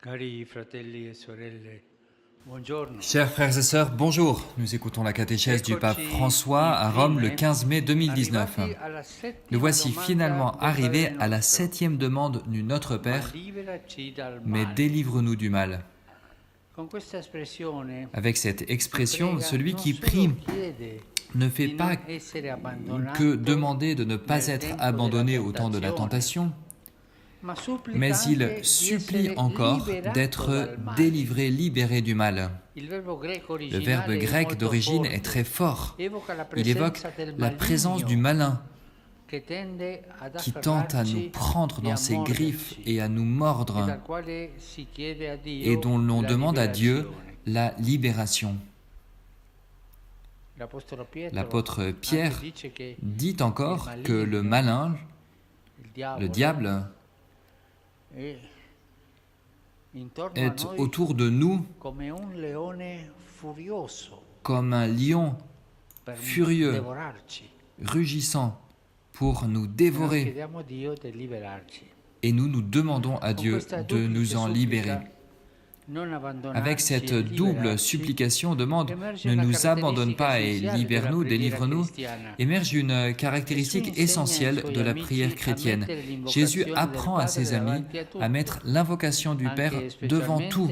Cari fratelli e sorelle, buongiorno. Chers frères et sœurs, bonjour. Nous écoutons la catéchèse du pape François à Rome le 15 mai 2019. Nous voici finalement arrivés à la 7e demande du Notre Père, mais délivre-nous du mal. Avec cette expression, celui qui prie ne fait pas que demander de ne pas être abandonné au temps de la tentation, mais il supplie encore d'être délivré, libéré du mal. Le verbe grec d'origine est très fort. Il évoque la présence du malin qui tente à nous prendre dans ses griffes et à nous mordre, et dont l'on demande à Dieu la libération. L'apôtre Pierre dit encore que le malin, le diable, est autour de nous comme un lion furieux, rugissant pour nous dévorer. Et nous demandons à Dieu de nous en libérer. Avec cette double supplication, demande « Ne nous abandonne pas et libère-nous, délivre-nous » émerge une caractéristique essentielle de la prière chrétienne. Jésus apprend à ses amis à mettre l'invocation du Père devant tout,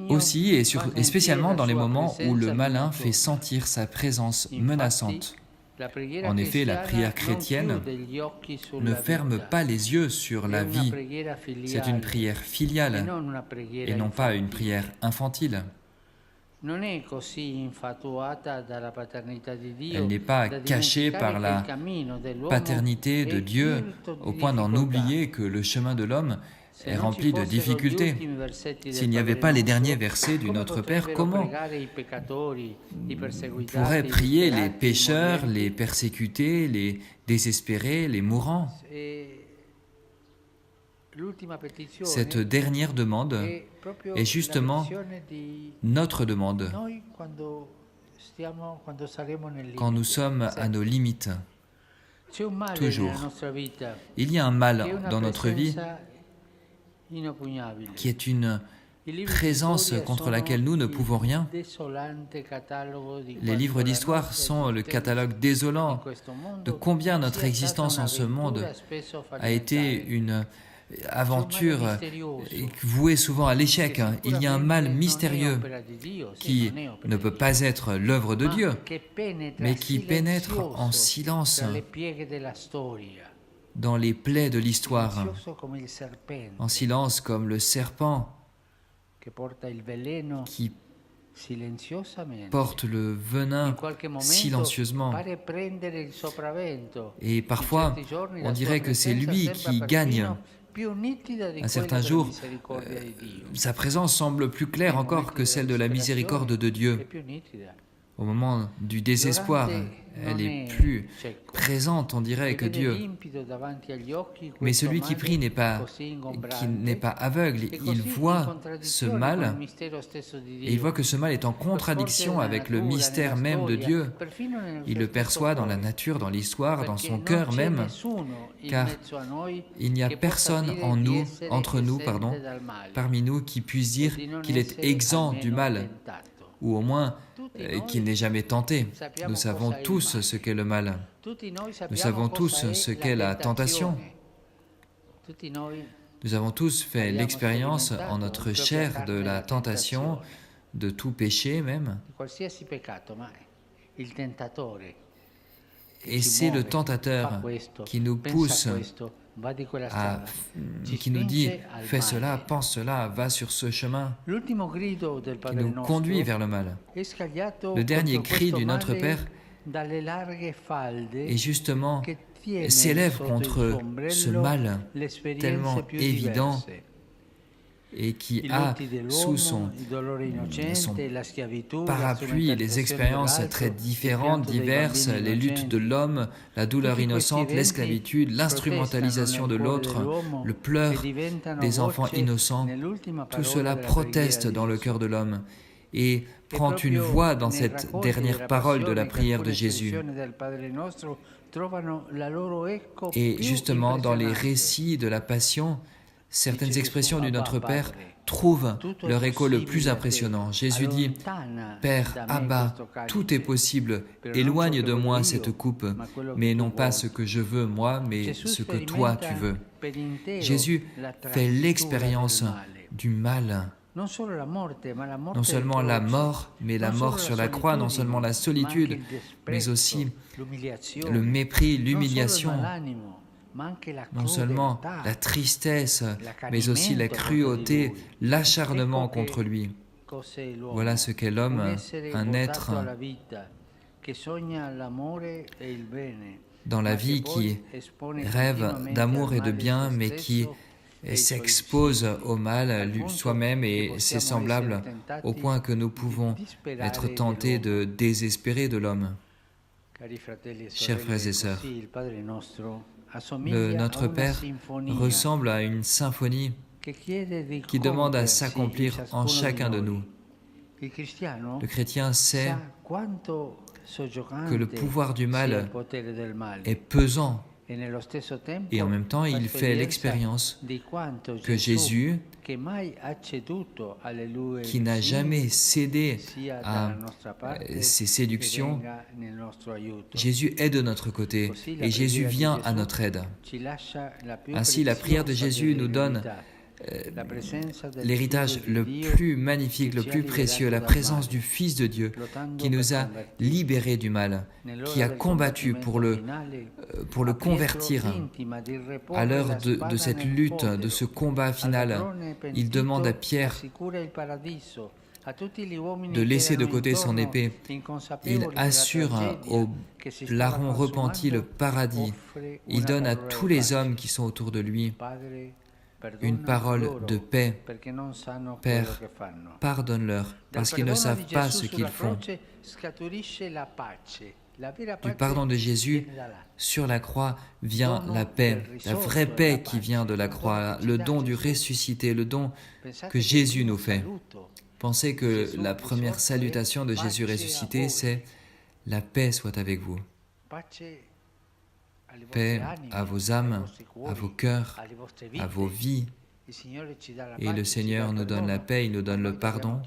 aussi et spécialement dans les moments où le malin fait sentir sa présence menaçante. En effet, la prière chrétienne ne ferme pas les yeux sur la vie. C'est une prière filiale et non pas une prière infantile. Elle n'est pas cachée par la paternité de Dieu au point d'en oublier que le chemin de l'homme est rempli de difficultés. S'il n'y avait pas les derniers versets du Notre Père, comment pourraient prier les pécheurs, les persécutés, les désespérés, les mourants? Cette dernière demande est justement notre demande quand nous sommes à nos limites. Toujours. Il y a un mal dans notre vie qui est une présence contre laquelle nous ne pouvons rien. Les livres d'histoire sont le catalogue désolant de combien notre existence en ce monde a été une aventure vouée souvent à l'échec. Il y a un mal mystérieux qui ne peut pas être l'œuvre de Dieu, mais qui pénètre en silence dans les plaies de l'histoire, en silence comme le serpent qui porte le venin silencieusement. Et parfois, on dirait que c'est lui qui gagne. Un certain jour, sa présence semble plus claire encore que celle de la miséricorde de Dieu. Au moment du désespoir, elle est plus présente, on dirait, que Dieu. Mais celui qui prie n'est pas aveugle, il voit ce mal, et il voit que ce mal est en contradiction avec le mystère même de Dieu. Il le perçoit dans la nature, dans l'histoire, dans son cœur même, car il n'y a personne parmi nous qui puisse dire qu'il est exempt du mal, ou au moins qu'il n'est jamais tenté. Nous savons tous ce qu'est le mal. Nous savons tous ce qu'est la tentation. Nous avons tous fait l'expérience en notre chair de la tentation, de tout péché même. Et c'est le tentateur qui nous pousse qui nous dit « fais cela, pense cela, va sur ce chemin », qui nous conduit vers le mal. Le dernier cri du Notre Père est justement s'élève contre ce mal tellement évident et qui a sous son parapluie les expériences très différentes, diverses, les luttes de l'homme, la douleur innocente, l'esclavitude, l'instrumentalisation de l'autre, le pleur des enfants innocents. Tout cela proteste dans le cœur de l'homme et prend une voix dans cette dernière parole de la prière de Jésus. Et justement, dans les récits de la Passion, certaines expressions du Notre Père trouvent leur écho le plus impressionnant. Jésus dit « Père, Abba, tout est possible, éloigne de moi cette coupe, mais non pas ce que je veux moi, mais ce que toi tu veux. » Jésus fait l'expérience du mal. Non seulement la mort, mais la mort sur la croix, non seulement la solitude, mais aussi le mépris, l'humiliation, non seulement la tristesse, mais aussi la cruauté, l'acharnement contre lui. Voilà ce qu'est l'homme, un être dans la vie qui rêve d'amour et de bien, mais qui s'expose au mal soi-même et ses semblables, au point que nous pouvons être tentés de désespérer de l'homme. Chers frères et sœurs, Notre Père ressemble à une symphonie qui demande à s'accomplir en chacun de nous. Le chrétien sait que le pouvoir du mal est pesant, et en même temps il fait l'expérience que Jésus, qui n'a jamais cédé à ses séductions, Jésus est de notre côté et Jésus vient à notre aide. Ainsi, la prière de Jésus nous donne l'héritage le plus magnifique, le plus précieux, la présence du Fils de Dieu qui nous a libérés du mal, qui a combattu pour le convertir. À l'heure de cette lutte, de ce combat final, il demande à Pierre de laisser de côté son épée. Il assure aux larrons repentis le paradis. Il donne à tous les hommes qui sont autour de lui une parole de paix. Père, pardonne-leur, parce qu'ils ne savent pas ce qu'ils font. Du pardon de Jésus, sur la croix vient la paix, la vraie paix qui vient de la croix, le don du ressuscité, le don que Jésus nous fait. Pensez que la première salutation de Jésus ressuscité, c'est « La paix soit avec vous ». Paix à vos âmes, à vos cœurs, à vos vies. Et le Seigneur nous donne la paix, il nous donne le pardon.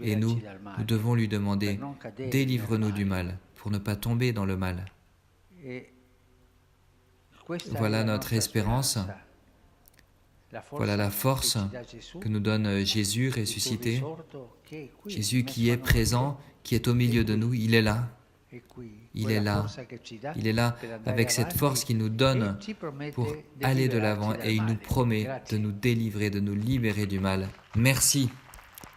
Et nous devons lui demander « Délivre-nous du mal » pour ne pas tomber dans le mal. Voilà notre espérance. Voilà la force que nous donne Jésus ressuscité. Jésus qui est présent, qui est au milieu de nous, il est là. Il est là. Il est là avec cette force qu'il nous donne pour aller de l'avant et il nous promet de nous délivrer, de nous libérer du mal. Merci.